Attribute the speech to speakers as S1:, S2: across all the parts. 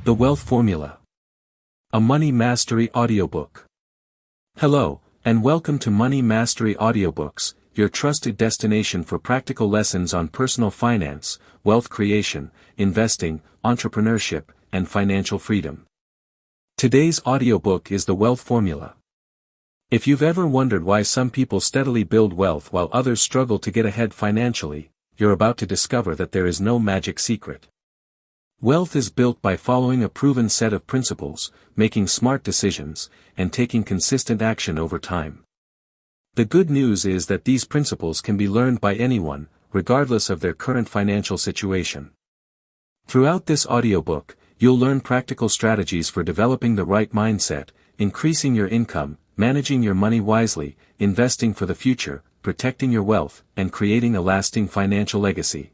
S1: The Wealth Formula. A Money Mastery Audiobook. Hello, and welcome to Money Mastery Audiobooks, your trusted destination for practical lessons on personal finance, wealth creation, investing, entrepreneurship, and financial freedom. Today's audiobook is The Wealth Formula. If you've ever wondered why some people steadily build wealth while others struggle to get ahead financially, you're about to discover that there is no magic secret. Wealth is built by following a proven set of principles, making smart decisions, and taking consistent action over time. The good news is that these principles can be learned by anyone, regardless of their current financial situation. Throughout this audiobook, you'll learn practical strategies for developing the right mindset, increasing your income, managing your money wisely, investing for the future, protecting your wealth, and creating a lasting financial legacy.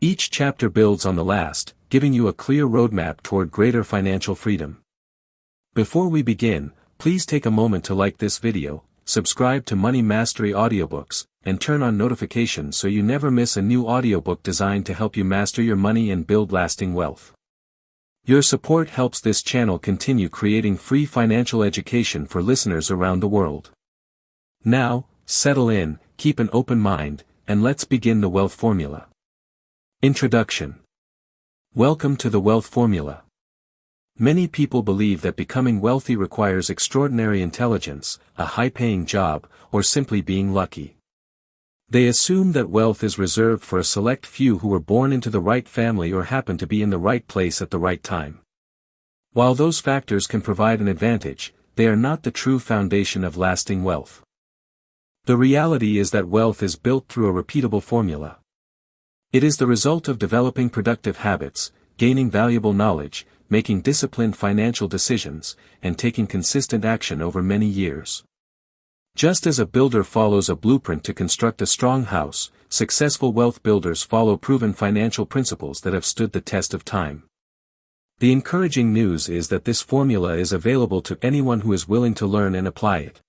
S1: Each chapter builds on the last, giving you a clear roadmap toward greater financial freedom. Before we begin, please take a moment to like this video, subscribe to Money Mastery Audiobooks, and turn on notifications so you never miss a new audiobook designed to help you master your money and build lasting wealth. Your support helps this channel continue creating free financial education for listeners around the world. Now, settle in, keep an open mind, and let's begin the Wealth Formula. Introduction. Welcome to the Wealth Formula. Many people believe that becoming wealthy requires extraordinary intelligence, a high-paying job, or simply being lucky. They assume that wealth is reserved for a select few who were born into the right family or happen to be in the right place at the right time. While those factors can provide an advantage, they are not the true foundation of lasting wealth. The reality is that wealth is built through a repeatable formula. It is the result of developing productive habits, gaining valuable knowledge, making disciplined financial decisions, and taking consistent action over many years. Just as a builder follows a blueprint to construct a strong house, successful wealth builders follow proven financial principles that have stood the test of time. The encouraging news is that this formula is available to anyone who is willing to learn and apply it.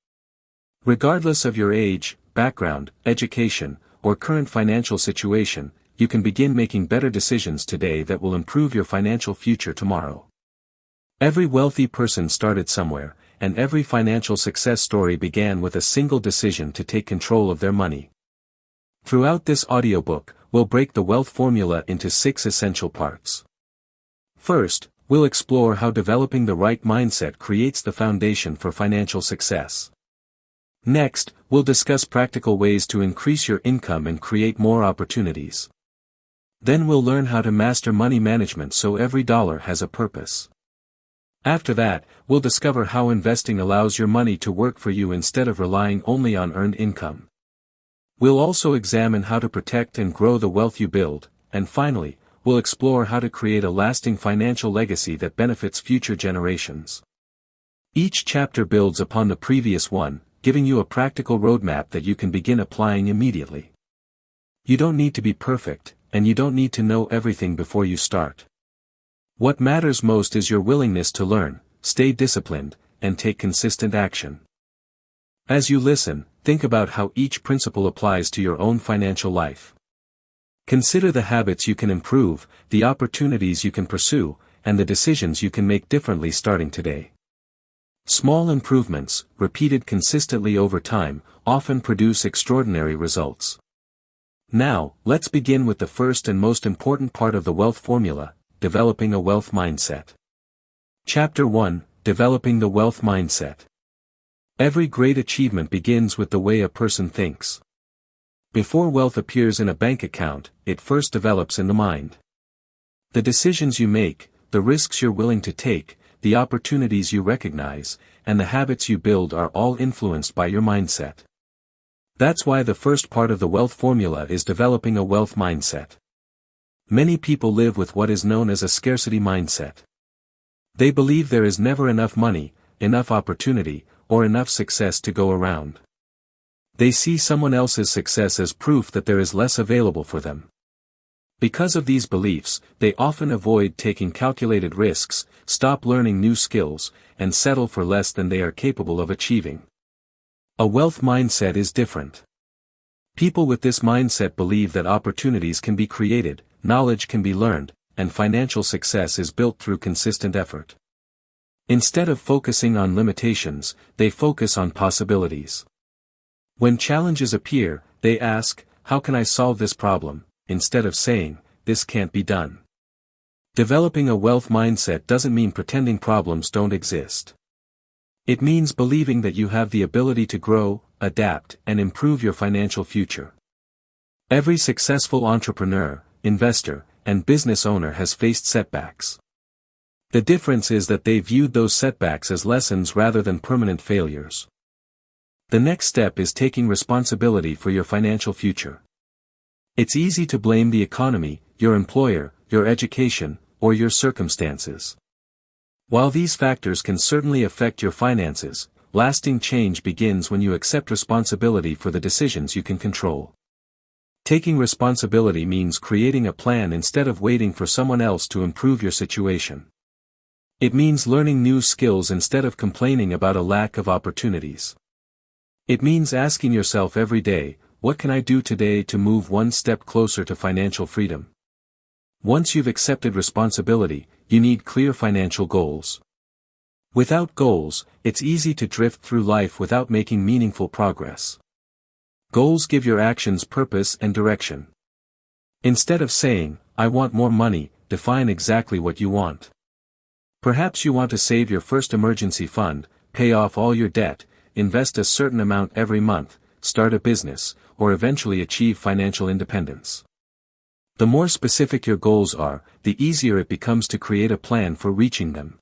S1: Regardless of your age, background, education, or current financial situation, you can begin making better decisions today that will improve your financial future tomorrow. Every wealthy person started somewhere, and every financial success story began with a single decision to take control of their money. Throughout this audiobook, we'll break the wealth formula into 6 essential parts. First, we'll explore how developing the right mindset creates the foundation for financial success. Next, we'll discuss practical ways to increase your income and create more opportunities. Then we'll learn how to master money management so every dollar has a purpose. After that, we'll discover how investing allows your money to work for you instead of relying only on earned income. We'll also examine how to protect and grow the wealth you build, and finally, we'll explore how to create a lasting financial legacy that benefits future generations. Each chapter builds upon the previous one, giving you a practical roadmap that you can begin applying immediately. You don't need to be perfect, and you don't need to know everything before you start. What matters most is your willingness to learn, stay disciplined, and take consistent action. As you listen, think about how each principle applies to your own financial life. Consider the habits you can improve, the opportunities you can pursue, and the decisions you can make differently starting today. Small improvements, repeated consistently over time, often produce extraordinary results. Now, let's begin with the first and most important part of the wealth formula, developing a wealth mindset. Chapter 1, Developing the Wealth Mindset. Every great achievement begins with the way a person thinks. Before wealth appears in a bank account, it first develops in the mind. The decisions you make, the risks you're willing to take, the opportunities you recognize, and the habits you build are all influenced by your mindset. That's why the first part of the wealth formula is developing a wealth mindset. Many people live with what is known as a scarcity mindset. They believe there is never enough money, enough opportunity, or enough success to go around. They see someone else's success as proof that there is less available for them. Because of these beliefs, they often avoid taking calculated risks, stop learning new skills, and settle for less than they are capable of achieving. A wealth mindset is different. People with this mindset believe that opportunities can be created, knowledge can be learned, and financial success is built through consistent effort. Instead of focusing on limitations, they focus on possibilities. When challenges appear, they ask, "How can I solve this problem?" instead of saying, "This can't be done." Developing a wealth mindset doesn't mean pretending problems don't exist. It means believing that you have the ability to grow, adapt, and improve your financial future. Every successful entrepreneur, investor, and business owner has faced setbacks. The difference is that they viewed those setbacks as lessons rather than permanent failures. The next step is taking responsibility for your financial future. It's easy to blame the economy, your employer, your education, or your circumstances. While these factors can certainly affect your finances, lasting change begins when you accept responsibility for the decisions you can control. Taking responsibility means creating a plan instead of waiting for someone else to improve your situation. It means learning new skills instead of complaining about a lack of opportunities. It means asking yourself every day, what can I do today to move one step closer to financial freedom? Once you've accepted responsibility, you need clear financial goals. Without goals, it's easy to drift through life without making meaningful progress. Goals give your actions purpose and direction. Instead of saying, "I want more money," define exactly what you want. Perhaps you want to save your first emergency fund, pay off all your debt, invest a certain amount every month, start a business, or eventually achieve financial independence. The more specific your goals are, the easier it becomes to create a plan for reaching them.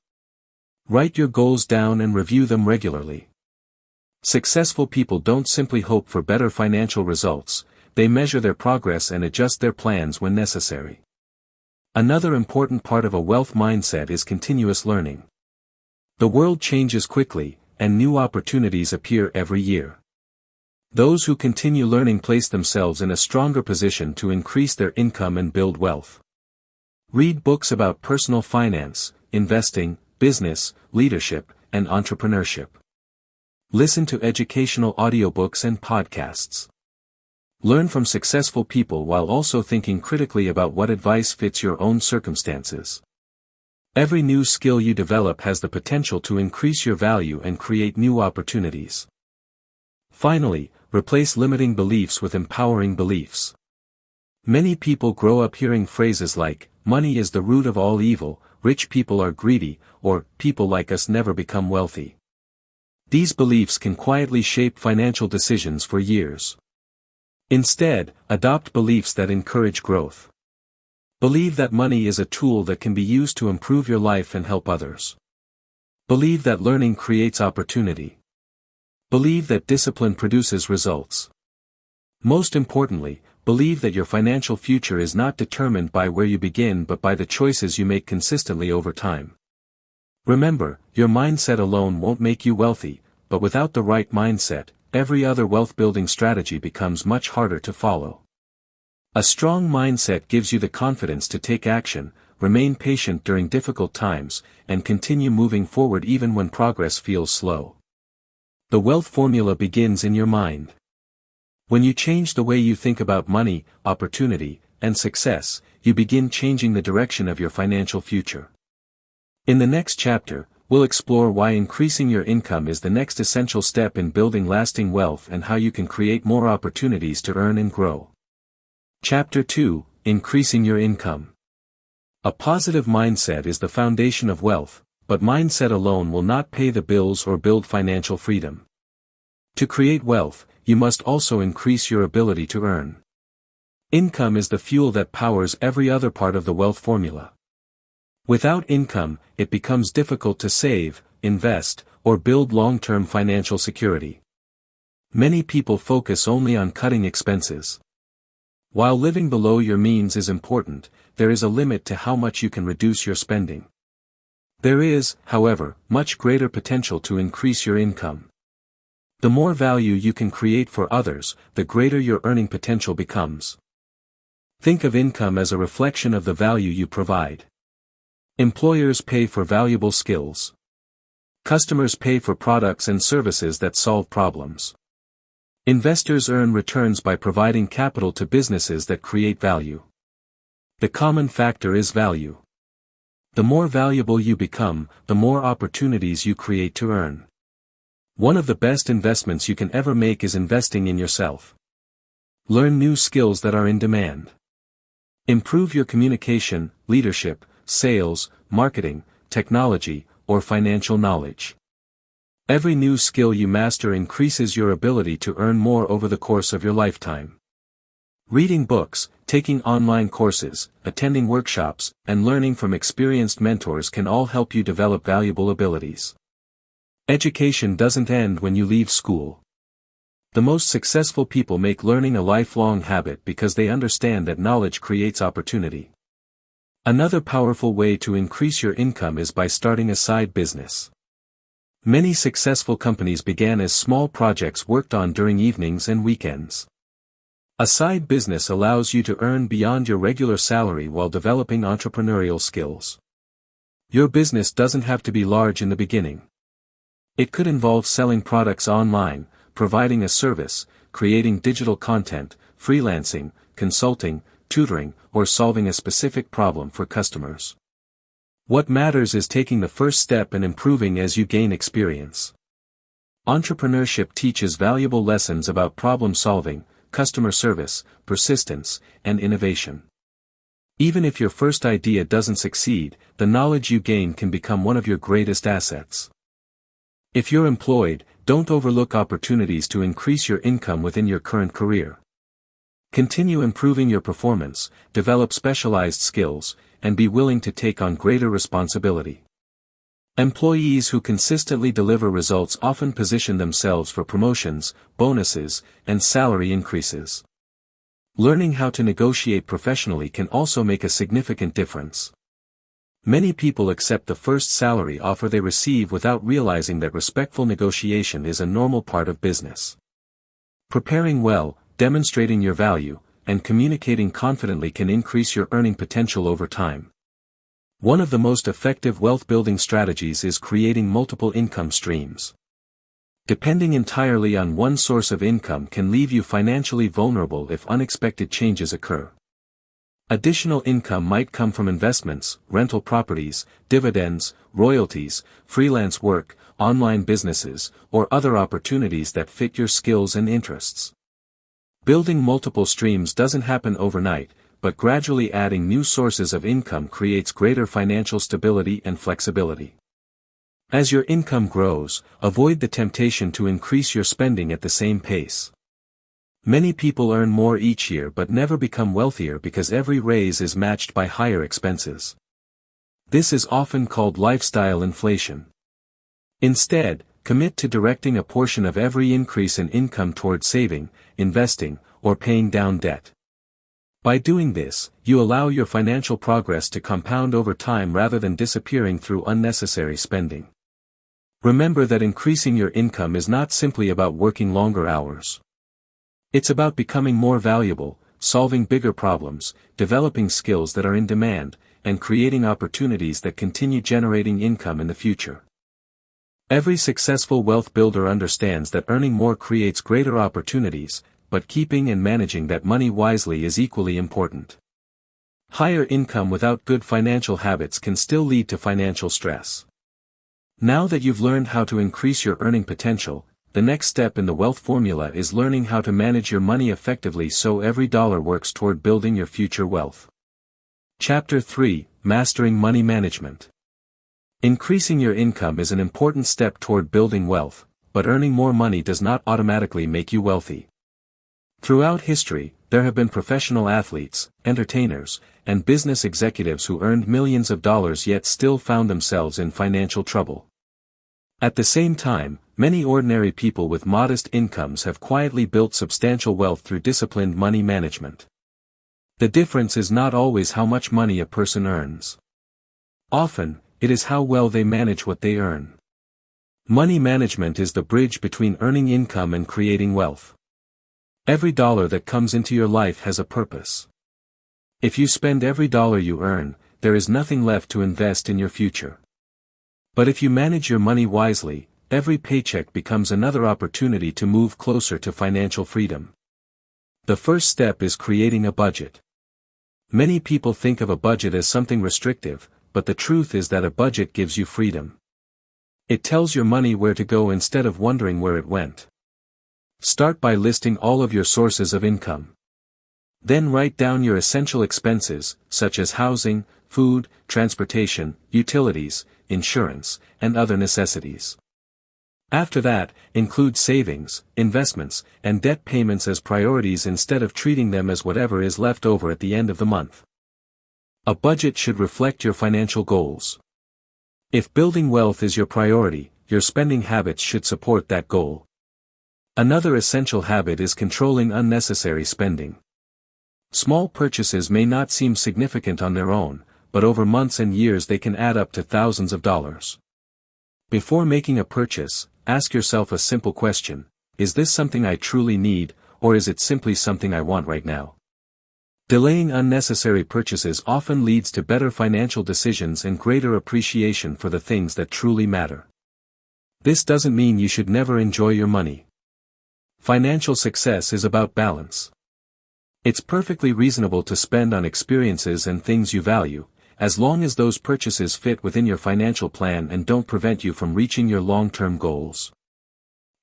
S1: Write your goals down and review them regularly. Successful people don't simply hope for better financial results, they measure their progress and adjust their plans when necessary. Another important part of a wealth mindset is continuous learning. The world changes quickly, and new opportunities appear every year. Those who continue learning place themselves in a stronger position to increase their income and build wealth. Read books about personal finance, investing, business, leadership, and entrepreneurship. Listen to educational audiobooks and podcasts. Learn from successful people while also thinking critically about what advice fits your own circumstances. Every new skill you develop has the potential to increase your value and create new opportunities. Finally, replace limiting beliefs with empowering beliefs. Many people grow up hearing phrases like, "Money is the root of all evil," "Rich people are greedy," or "People like us never become wealthy." These beliefs can quietly shape financial decisions for years. Instead, adopt beliefs that encourage growth. Believe that money is a tool that can be used to improve your life and help others. Believe that learning creates opportunity. Believe that discipline produces results. Most importantly, believe that your financial future is not determined by where you begin but by the choices you make consistently over time. Remember, your mindset alone won't make you wealthy, but without the right mindset, every other wealth-building strategy becomes much harder to follow. A strong mindset gives you the confidence to take action, remain patient during difficult times, and continue moving forward even when progress feels slow. The wealth formula begins in your mind. When you change the way you think about money, opportunity, and success, you begin changing the direction of your financial future. In the next chapter, we'll explore why increasing your income is the next essential step in building lasting wealth and how you can create more opportunities to earn and grow. Chapter 2: Increasing your income. A positive mindset is the foundation of wealth, but mindset alone will not pay the bills or build financial freedom. To create wealth, you must also increase your ability to earn. Income is the fuel that powers every other part of the wealth formula. Without income, it becomes difficult to save, invest, or build long-term financial security. Many people focus only on cutting expenses. While living below your means is important, there is a limit to how much you can reduce your spending. There is, however, much greater potential to increase your income. The more value you can create for others, the greater your earning potential becomes. Think of income as a reflection of the value you provide. Employers pay for valuable skills. Customers pay for products and services that solve problems. Investors earn returns by providing capital to businesses that create value. The common factor is value. The more valuable you become, the more opportunities you create to earn. One of the best investments you can ever make is investing in yourself. Learn new skills that are in demand. Improve your communication, leadership, sales, marketing, technology, or financial knowledge. Every new skill you master increases your ability to earn more over the course of your lifetime. Reading books, taking online courses, attending workshops, and learning from experienced mentors can all help you develop valuable abilities. Education doesn't end when you leave school. The most successful people make learning a lifelong habit because they understand that knowledge creates opportunity. Another powerful way to increase your income is by starting a side business. Many successful companies began as small projects worked on during evenings and weekends. A side business allows you to earn beyond your regular salary while developing entrepreneurial skills. Your business doesn't have to be large in the beginning. It could involve selling products online, providing a service, creating digital content, freelancing, consulting, tutoring, or solving a specific problem for customers. What matters is taking the first step and improving as you gain experience. Entrepreneurship teaches valuable lessons about problem solving, customer service, persistence, and innovation. Even if your first idea doesn't succeed, the knowledge you gain can become one of your greatest assets. If you're employed, don't overlook opportunities to increase your income within your current career. Continue improving your performance, develop specialized skills, and be willing to take on greater responsibility. Employees who consistently deliver results often position themselves for promotions, bonuses, and salary increases. Learning how to negotiate professionally can also make a significant difference. Many people accept the first salary offer they receive without realizing that respectful negotiation is a normal part of business. Preparing well, demonstrating your value, and communicating confidently can increase your earning potential over time. One of the most effective wealth-building strategies is creating multiple income streams. Depending entirely on one source of income can leave you financially vulnerable if unexpected changes occur. Additional income might come from investments, rental properties, dividends, royalties, freelance work, online businesses, or other opportunities that fit your skills and interests. Building multiple streams doesn't happen overnight, but gradually adding new sources of income creates greater financial stability and flexibility. As your income grows, avoid the temptation to increase your spending at the same pace. Many people earn more each year but never become wealthier because every raise is matched by higher expenses. This is often called lifestyle inflation. Instead, commit to directing a portion of every increase in income toward saving, investing, or paying down debt. By doing this, you allow your financial progress to compound over time rather than disappearing through unnecessary spending. Remember that increasing your income is not simply about working longer hours. It's about becoming more valuable, solving bigger problems, developing skills that are in demand, and creating opportunities that continue generating income in the future. Every successful wealth builder understands that earning more creates greater opportunities, but keeping and managing that money wisely is equally important. Higher income without good financial habits can still lead to financial stress. Now that you've learned how to increase your earning potential, the next step in the wealth formula is learning how to manage your money effectively so every dollar works toward building your future wealth. Chapter 3: Mastering Money Management. Increasing your income is an important step toward building wealth, but earning more money does not automatically make you wealthy. Throughout history, there have been professional athletes, entertainers, and business executives who earned millions of dollars yet still found themselves in financial trouble. At the same time, many ordinary people with modest incomes have quietly built substantial wealth through disciplined money management. The difference is not always how much money a person earns. Often, it is how well they manage what they earn. Money management is the bridge between earning income and creating wealth. Every dollar that comes into your life has a purpose. If you spend every dollar you earn, there is nothing left to invest in your future. But if you manage your money wisely, every paycheck becomes another opportunity to move closer to financial freedom. The first step is creating a budget. Many people think of a budget as something restrictive, but the truth is that a budget gives you freedom. It tells your money where to go instead of wondering where it went. Start by listing all of your sources of income. Then write down your essential expenses, such as housing, food, transportation, utilities, insurance, and other necessities. After that, include savings, investments, and debt payments as priorities instead of treating them as whatever is left over at the end of the month. A budget should reflect your financial goals. If building wealth is your priority, your spending habits should support that goal. Another essential habit is controlling unnecessary spending. Small purchases may not seem significant on their own, but over months and years they can add up to thousands of dollars. Before making a purchase, ask yourself a simple question: is this something I truly need, or is it simply something I want right now? Delaying unnecessary purchases often leads to better financial decisions and greater appreciation for the things that truly matter. This doesn't mean you should never enjoy your money. Financial success is about balance. It's perfectly reasonable to spend on experiences and things you value, as long as those purchases fit within your financial plan and don't prevent you from reaching your long-term goals.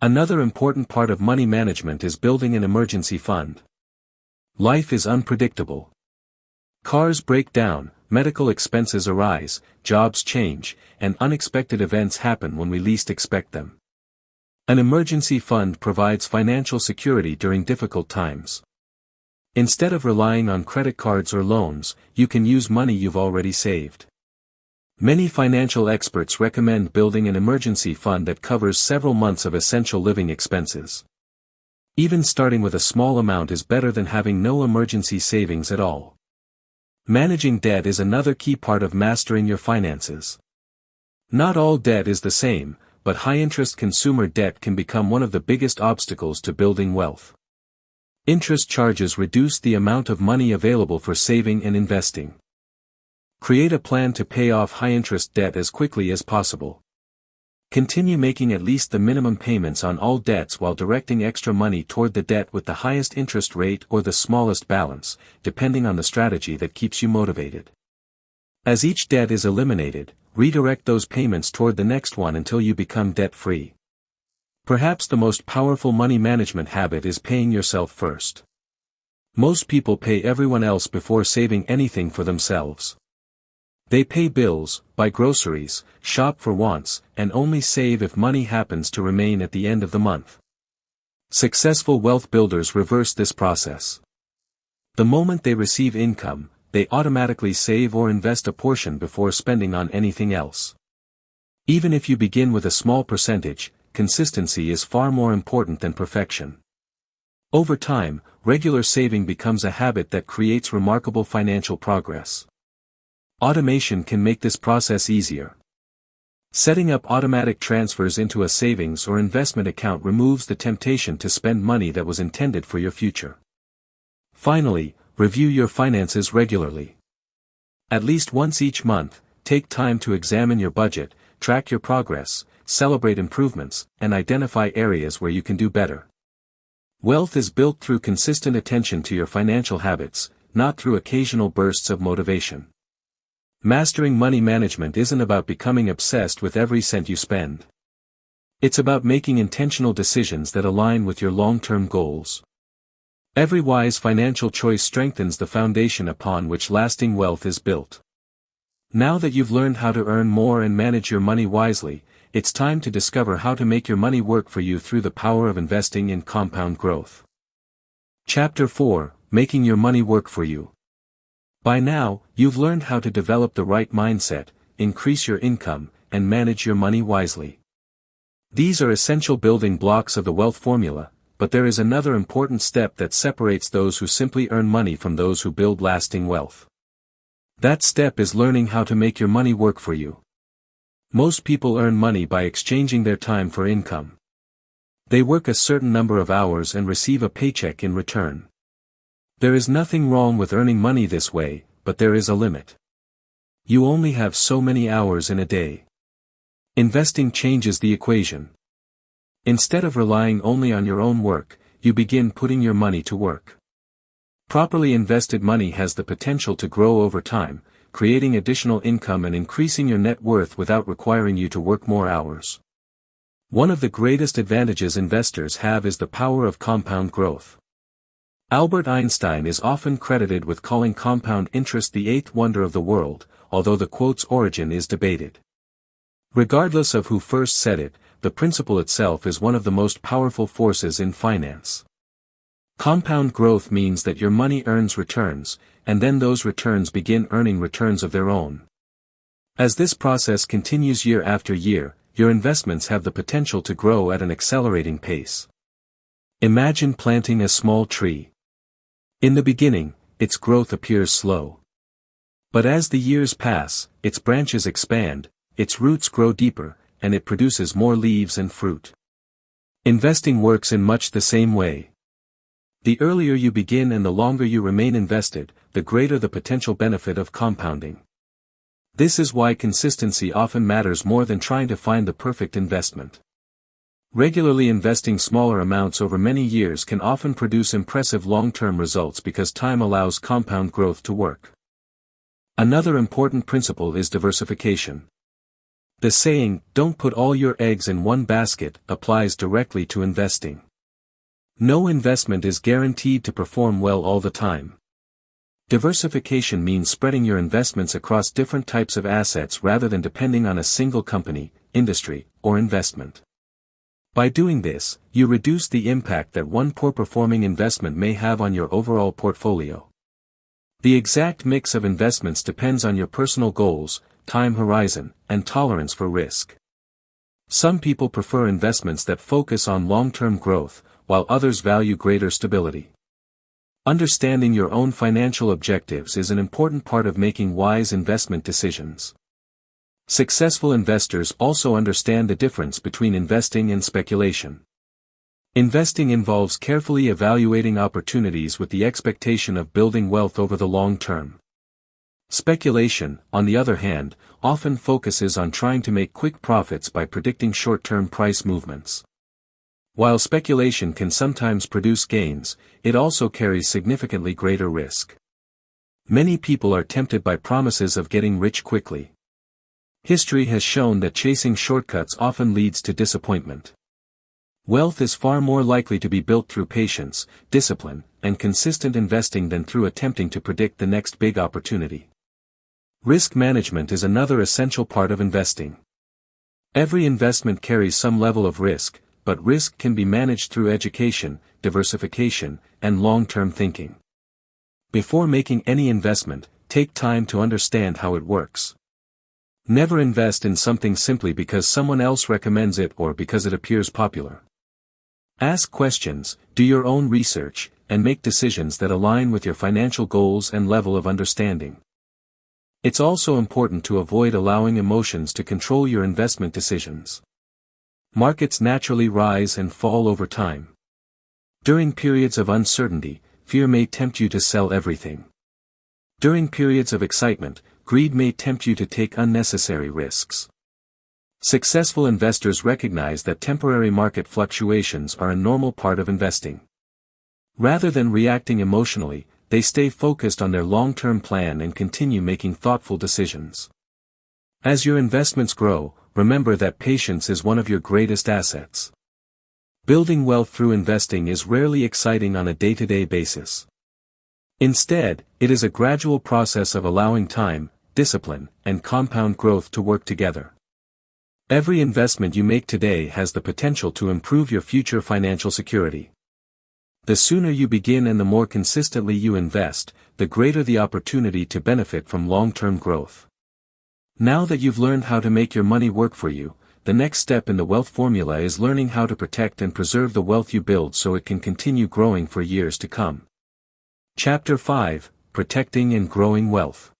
S1: Another important part of money management is building an emergency fund. Life is unpredictable. Cars break down, medical expenses arise, jobs change, and unexpected events happen when we least expect them. An emergency fund provides financial security during difficult times. Instead of relying on credit cards or loans, you can use money you've already saved. Many financial experts recommend building an emergency fund that covers several months of essential living expenses. Even starting with a small amount is better than having no emergency savings at all. Managing debt is another key part of mastering your finances. Not all debt is the same, but high-interest consumer debt can become one of the biggest obstacles to building wealth. Interest charges reduce the amount of money available for saving and investing. Create a plan to pay off high-interest debt as quickly as possible. Continue making at least the minimum payments on all debts while directing extra money toward the debt with the highest interest rate or the smallest balance, depending on the strategy that keeps you motivated. As each debt is eliminated, redirect those payments toward the next one until you become debt-free. Perhaps the most powerful money management habit is paying yourself first. Most people pay everyone else before saving anything for themselves. They pay bills, buy groceries, shop for wants, and only save if money happens to remain at the end of the month. Successful wealth builders reverse this process. The moment they receive income, they automatically save or invest a portion before spending on anything else. Even if you begin with a small percentage, consistency is far more important than perfection. Over time, regular saving becomes a habit that creates remarkable financial progress. Automation can make this process easier. Setting up automatic transfers into a savings or investment account removes the temptation to spend money that was intended for your future. Finally, review your finances regularly. At least once each month, take time to examine your budget, track your progress, celebrate improvements, and identify areas where you can do better. Wealth is built through consistent attention to your financial habits, not through occasional bursts of motivation. Mastering money management isn't about becoming obsessed with every cent you spend. It's about making intentional decisions that align with your long-term goals. Every wise financial choice strengthens the foundation upon which lasting wealth is built. Now that you've learned how to earn more and manage your money wisely, it's time to discover how to make your money work for you through the power of investing in compound growth. Chapter 4: Making Your Money Work for You. By now, you've learned how to develop the right mindset, increase your income, and manage your money wisely. These are essential building blocks of the wealth formula, but there is another important step that separates those who simply earn money from those who build lasting wealth. That step is learning how to make your money work for you. Most people earn money by exchanging their time for income. They work a certain number of hours and receive a paycheck in return. There is nothing wrong with earning money this way, but there is a limit. You only have so many hours in a day. Investing changes the equation. Instead of relying only on your own work, you begin putting your money to work. Properly invested money has the potential to grow over time, creating additional income and increasing your net worth without requiring you to work more hours. One of the greatest advantages investors have is the power of compound growth. Albert Einstein is often credited with calling compound interest the eighth wonder of the world, although the quote's origin is debated. Regardless of who first said it, the principle itself is one of the most powerful forces in finance. Compound growth means that your money earns returns, and then those returns begin earning returns of their own. As this process continues year after year, your investments have the potential to grow at an accelerating pace. Imagine planting a small tree. In the beginning, its growth appears slow. But as the years pass, its branches expand, its roots grow deeper, and it produces more leaves and fruit. Investing works in much the same way. The earlier you begin and the longer you remain invested, the greater the potential benefit of compounding. This is why consistency often matters more than trying to find the perfect investment. Regularly investing smaller amounts over many years can often produce impressive long-term results because time allows compound growth to work. Another important principle is diversification. The saying, "Don't put all your eggs in one basket," applies directly to investing. No investment is guaranteed to perform well all the time. Diversification means spreading your investments across different types of assets rather than depending on a single company, industry, or investment. By doing this, you reduce the impact that one poor-performing investment may have on your overall portfolio. The exact mix of investments depends on your personal goals, time horizon, and tolerance for risk. Some people prefer investments that focus on long-term growth, while others value greater stability. Understanding your own financial objectives is an important part of making wise investment decisions. Successful investors also understand the difference between investing and speculation. Investing involves carefully evaluating opportunities with the expectation of building wealth over the long term. Speculation, on the other hand, often focuses on trying to make quick profits by predicting short-term price movements. While speculation can sometimes produce gains, it also carries significantly greater risk. Many people are tempted by promises of getting rich quickly. History has shown that chasing shortcuts often leads to disappointment. Wealth is far more likely to be built through patience, discipline, and consistent investing than through attempting to predict the next big opportunity. Risk management is another essential part of investing. Every investment carries some level of risk, but risk can be managed through education, diversification, and long-term thinking. Before making any investment, take time to understand how it works. Never invest in something simply because someone else recommends it or because it appears popular. Ask questions, do your own research, and make decisions that align with your financial goals and level of understanding. It's also important to avoid allowing emotions to control your investment decisions. Markets naturally rise and fall over time. During periods of uncertainty, fear may tempt you to sell everything. During periods of excitement, greed may tempt you to take unnecessary risks. Successful investors recognize that temporary market fluctuations are a normal part of investing. Rather than reacting emotionally, they stay focused on their long-term plan and continue making thoughtful decisions. As your investments grow, remember that patience is one of your greatest assets. Building wealth through investing is rarely exciting on a day-to-day basis. Instead, it is a gradual process of allowing time, discipline, and compound growth to work together. Every investment you make today has the potential to improve your future financial security. The sooner you begin and the more consistently you invest, the greater the opportunity to benefit from long-term growth. Now that you've learned how to make your money work for you, the next step in the wealth formula is learning how to protect and preserve the wealth you build so it can continue growing for years to come. Chapter 5: Protecting and Growing Wealth.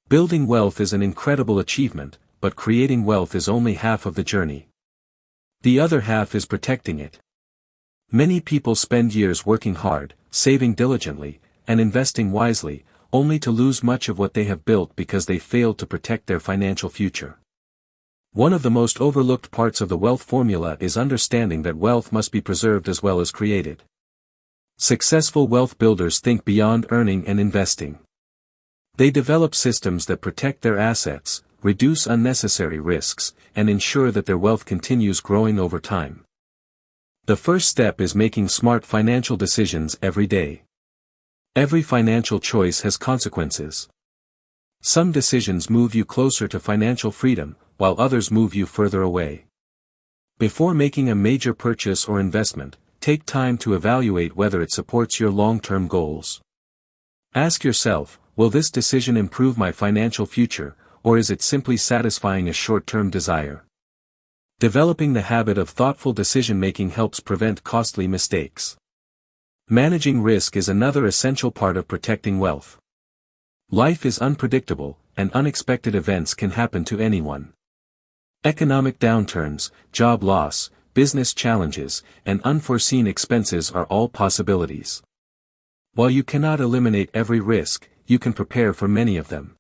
S1: Building wealth is an incredible achievement, but creating wealth is only half of the journey. The other half is protecting it. Many people spend years working hard, saving diligently, and investing wisely, only to lose much of what they have built because they failed to protect their financial future. One of the most overlooked parts of the wealth formula is understanding that wealth must be preserved as well as created. Successful wealth builders think beyond earning and investing. They develop systems that protect their assets, reduce unnecessary risks, and ensure that their wealth continues growing over time. The first step is making smart financial decisions every day. Every financial choice has consequences. Some decisions move you closer to financial freedom, while others move you further away. Before making a major purchase or investment, take time to evaluate whether it supports your long-term goals. Ask yourself, will this decision improve my financial future, or is it simply satisfying a short-term desire? Developing the habit of thoughtful decision-making helps prevent costly mistakes. Managing risk is another essential part of protecting wealth. Life is unpredictable, and unexpected events can happen to anyone. Economic downturns, job loss, business challenges, and unforeseen expenses are all possibilities. While you cannot eliminate every risk, you can prepare for many of them.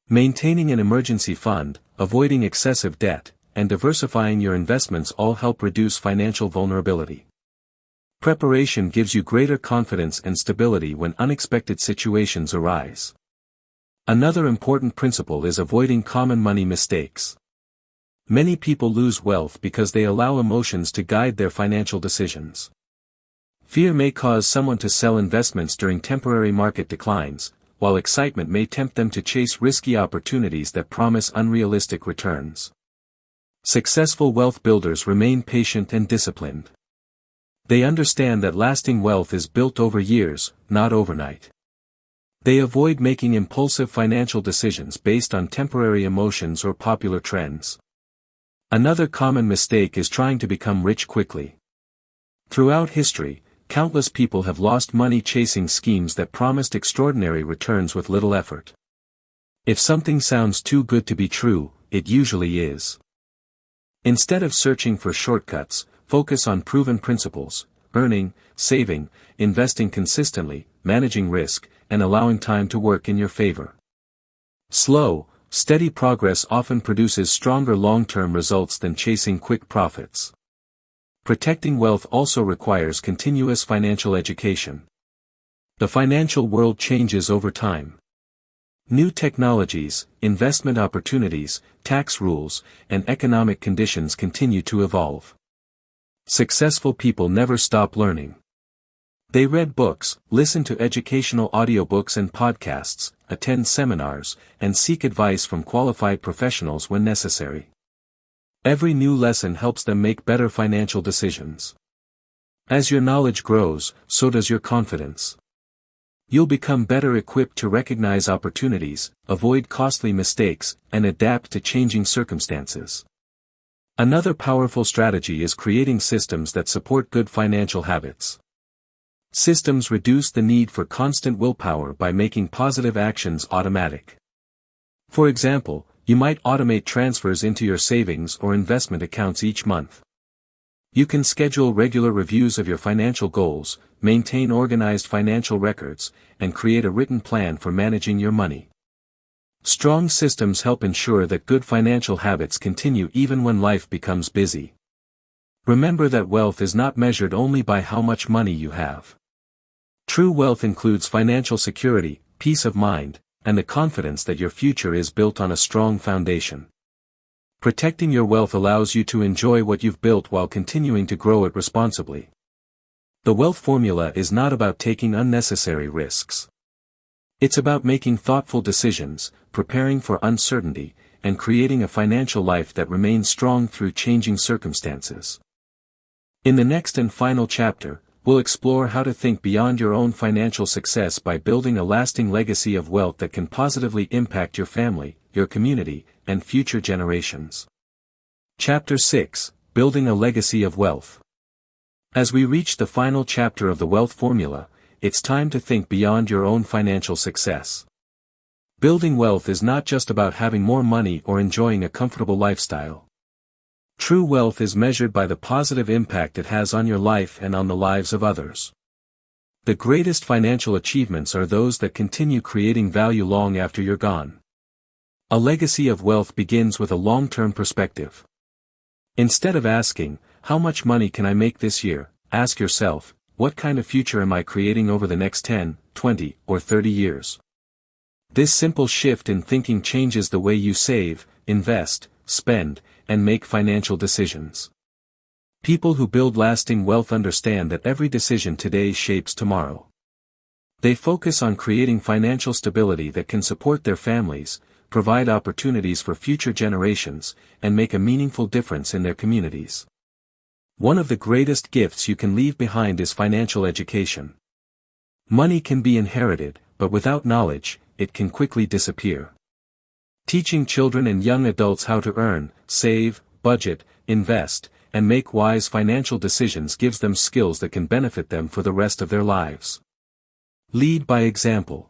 S1: Maintaining an emergency fund, avoiding excessive debt, and diversifying your investments all help reduce financial vulnerability. Preparation gives you greater confidence and stability when unexpected situations arise. Another important principle is avoiding common money mistakes. Many people lose wealth because they allow emotions to guide their financial decisions. Fear may cause someone to sell investments during temporary market declines, while excitement may tempt them to chase risky opportunities that promise unrealistic returns. Successful wealth builders remain patient and disciplined. They understand that lasting wealth is built over years, not overnight. They avoid making impulsive financial decisions based on temporary emotions or popular trends. Another common mistake is trying to become rich quickly. Throughout history, countless people have lost money chasing schemes that promised extraordinary returns with little effort. If something sounds too good to be true, it usually is. Instead of searching for shortcuts, focus on proven principles: earning, saving, investing consistently, managing risk, and allowing time to work in your favor. Slow, steady progress often produces stronger long-term results than chasing quick profits. Protecting wealth also requires continuous financial education. The financial world changes over time. New technologies, investment opportunities, tax rules, and economic conditions continue to evolve. Successful people never stop learning. They read books, listen to educational audiobooks and podcasts, attend seminars, and seek advice from qualified professionals when necessary. Every new lesson helps them make better financial decisions. As your knowledge grows, so does your confidence. You'll become better equipped to recognize opportunities, avoid costly mistakes, and adapt to changing circumstances. Another powerful strategy is creating systems that support good financial habits. Systems reduce the need for constant willpower by making positive actions automatic. For example, you might automate transfers into your savings or investment accounts each month. You can schedule regular reviews of your financial goals, maintain organized financial records, and create a written plan for managing your money. Strong systems help ensure that good financial habits continue even when life becomes busy. Remember that wealth is not measured only by how much money you have. True wealth includes financial security, peace of mind, and the confidence that your future is built on a strong foundation. Protecting your wealth allows you to enjoy what you've built while continuing to grow it responsibly. The wealth formula is not about taking unnecessary risks. It's about making thoughtful decisions, preparing for uncertainty, and creating a financial life that remains strong through changing circumstances. In the next and final chapter, we'll explore how to think beyond your own financial success by building a lasting legacy of wealth that can positively impact your family, your community, and future generations. Chapter 6: Building a Legacy of Wealth. As we reach the final chapter of the wealth formula, it's time to think beyond your own financial success. Building wealth is not just about having more money or enjoying a comfortable lifestyle. True wealth is measured by the positive impact it has on your life and on the lives of others. The greatest financial achievements are those that continue creating value long after you're gone. A legacy of wealth begins with a long-term perspective. Instead of asking, "How much money can I make this year?" ask yourself, what kind of future am I creating over the next 10, 20, or 30 years? This simple shift in thinking changes the way you save, invest, spend, and make financial decisions. People who build lasting wealth understand that every decision today shapes tomorrow. They focus on creating financial stability that can support their families, provide opportunities for future generations, and make a meaningful difference in their communities. One of the greatest gifts you can leave behind is financial education. Money can be inherited, but without knowledge, it can quickly disappear. Teaching children and young adults how to earn, save, budget, invest, and make wise financial decisions gives them skills that can benefit them for the rest of their lives. Lead by example.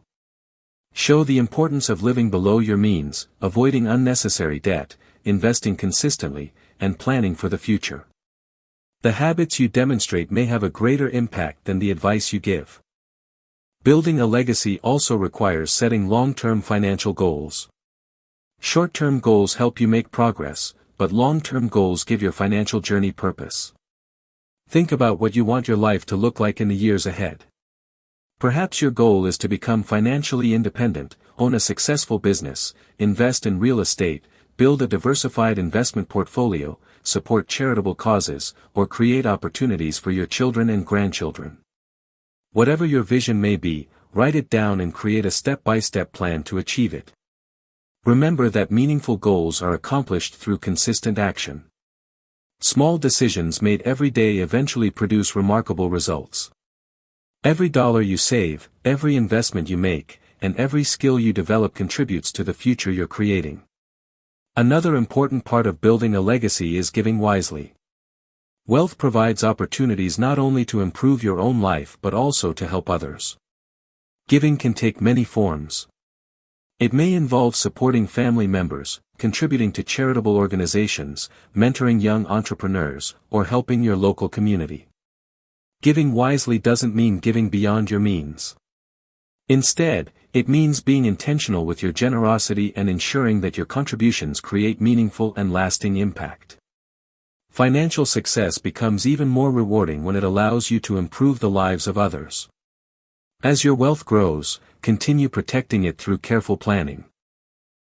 S1: Show the importance of living below your means, avoiding unnecessary debt, investing consistently, and planning for the future. The habits you demonstrate may have a greater impact than the advice you give. Building a legacy also requires setting long-term financial goals. Short-term goals help you make progress, but long-term goals give your financial journey purpose. Think about what you want your life to look like in the years ahead. Perhaps your goal is to become financially independent, own a successful business, invest in real estate, build a diversified investment portfolio, support charitable causes, or create opportunities for your children and grandchildren. Whatever your vision may be, write it down and create a step-by-step plan to achieve it. Remember that meaningful goals are accomplished through consistent action. Small decisions made every day eventually produce remarkable results. Every dollar you save, every investment you make, and every skill you develop contributes to the future you're creating. Another important part of building a legacy is giving wisely. Wealth provides opportunities not only to improve your own life but also to help others. Giving can take many forms. It may involve supporting family members, contributing to charitable organizations, mentoring young entrepreneurs, or helping your local community. Giving wisely doesn't mean giving beyond your means. Instead, it means being intentional with your generosity and ensuring that your contributions create meaningful and lasting impact. Financial success becomes even more rewarding when it allows you to improve the lives of others. As your wealth grows, continue protecting it through careful planning.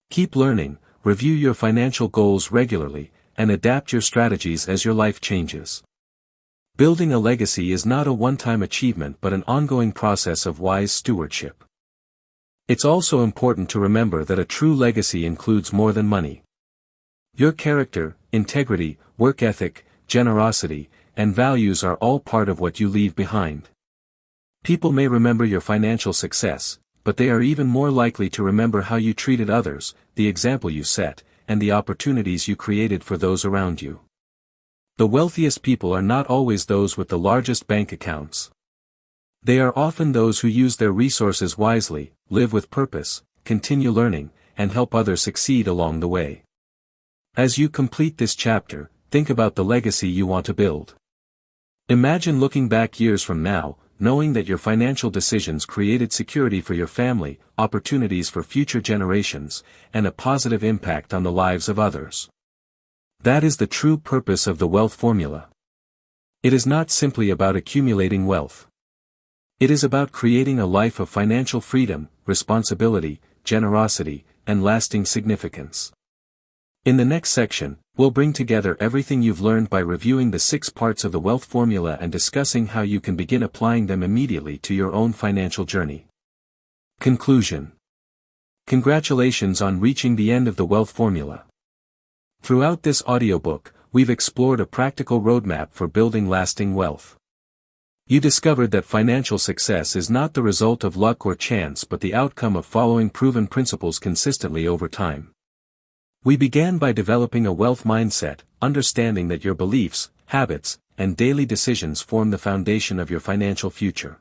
S1: Keep learning, review your financial goals regularly, and adapt your strategies as your life changes. Building a legacy is not a one-time achievement but an ongoing process of wise stewardship. It's also important to remember that a true legacy includes more than money. Your character, integrity, work ethic, generosity, and values are all part of what you leave behind. People may remember your financial success, but they are even more likely to remember how you treated others, the example you set, and the opportunities you created for those around you. The wealthiest people are not always those with the largest bank accounts. They are often those who use their resources wisely, live with purpose, continue learning, and help others succeed along the way. As you complete this chapter, think about the legacy you want to build. Imagine looking back years from now, knowing that your financial decisions created security for your family, opportunities for future generations, and a positive impact on the lives of others. That is the true purpose of the wealth formula. It is not simply about accumulating wealth. It is about creating a life of financial freedom, responsibility, generosity, and lasting significance. In the next section, we'll bring together everything you've learned by reviewing the 6 parts of the wealth formula and discussing how you can begin applying them immediately to your own financial journey. Conclusion. Congratulations on reaching the end of the wealth formula. Throughout this audiobook, we've explored a practical roadmap for building lasting wealth. You discovered that financial success is not the result of luck or chance but the outcome of following proven principles consistently over time. We began by developing a wealth mindset, understanding that your beliefs, habits, and daily decisions form the foundation of your financial future.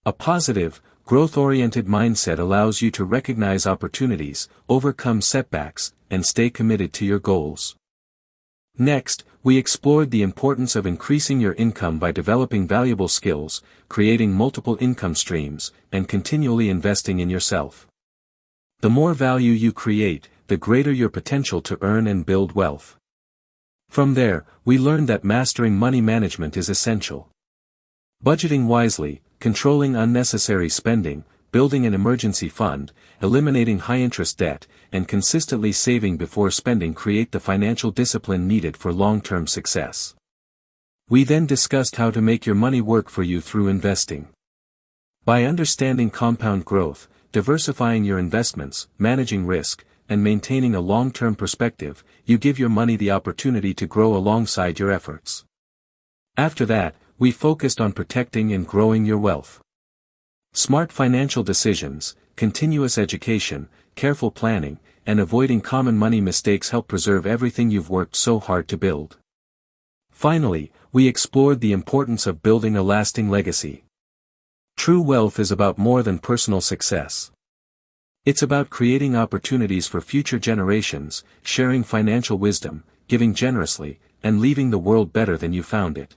S1: A positive, growth-oriented mindset allows you to recognize opportunities, overcome setbacks, and stay committed to your goals. Next, we explored the importance of increasing your income by developing valuable skills, creating multiple income streams, and continually investing in yourself. The more value you create, the greater your potential to earn and build wealth. From there, we learned that mastering money management is essential. Budgeting wisely, controlling unnecessary spending, building an emergency fund, eliminating high-interest debt, and consistently saving before spending create the financial discipline needed for long-term success. We then discussed how to make your money work for you through investing. By understanding compound growth, diversifying your investments, managing risk, and maintaining a long-term perspective, you give your money the opportunity to grow alongside your efforts. After that, we focused on protecting and growing your wealth. Smart financial decisions, continuous education, careful planning, and avoiding common money mistakes help preserve everything you've worked so hard to build. Finally, we explored the importance of building a lasting legacy. True wealth is about more than personal success. It's about creating opportunities for future generations, sharing financial wisdom, giving generously, and leaving the world better than you found it.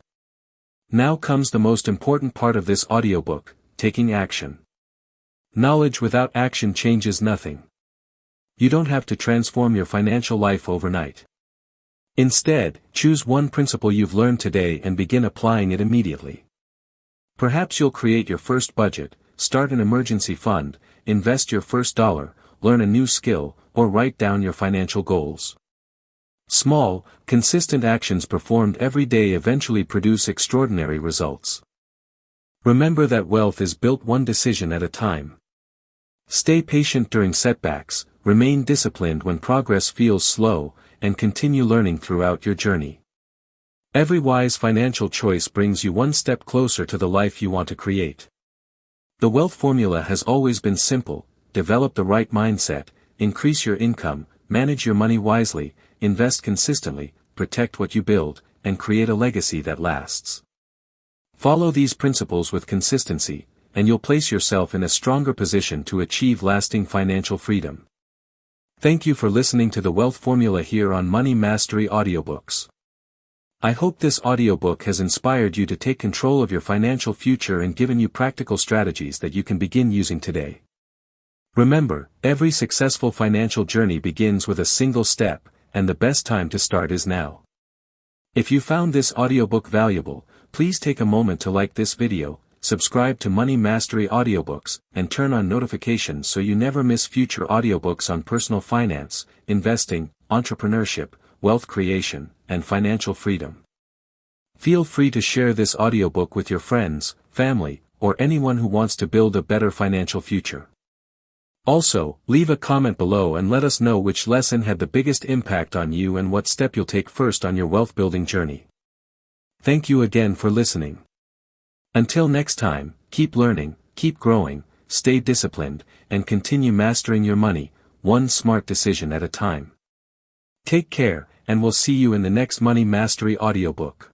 S1: Now comes the most important part of this audiobook, taking action. Knowledge without action changes nothing. You don't have to transform your financial life overnight. Instead, choose one principle you've learned today and begin applying it immediately. Perhaps you'll create your first budget, start an emergency fund, invest your first dollar, learn a new skill, or write down your financial goals. Small, consistent actions performed every day eventually produce extraordinary results. Remember that wealth is built one decision at a time. Stay patient during setbacks, remain disciplined when progress feels slow, and continue learning throughout your journey. Every wise financial choice brings you one step closer to the life you want to create. The wealth formula has always been simple: develop the right mindset, increase your income, manage your money wisely, invest consistently, protect what you build, and create a legacy that lasts. Follow these principles with consistency, and you'll place yourself in a stronger position to achieve lasting financial freedom. Thank you for listening to the Wealth Formula here on Money Mastery Audiobooks. I hope this audiobook has inspired you to take control of your financial future and given you practical strategies that you can begin using today. Remember, every successful financial journey begins with a single step, and the best time to start is now. If you found this audiobook valuable, please take a moment to like this video, subscribe to Money Mastery Audiobooks, and turn on notifications so you never miss future audiobooks on personal finance, investing, entrepreneurship, wealth creation, and financial freedom. Feel free to share this audiobook with your friends, family, or anyone who wants to build a better financial future. Also, leave a comment below and let us know which lesson had the biggest impact on you and what step you'll take first on your wealth-building journey. Thank you again for listening. Until next time, keep learning, keep growing, stay disciplined, and continue mastering your money, one smart decision at a time. Take care, and we'll see you in the next Money Mastery audiobook.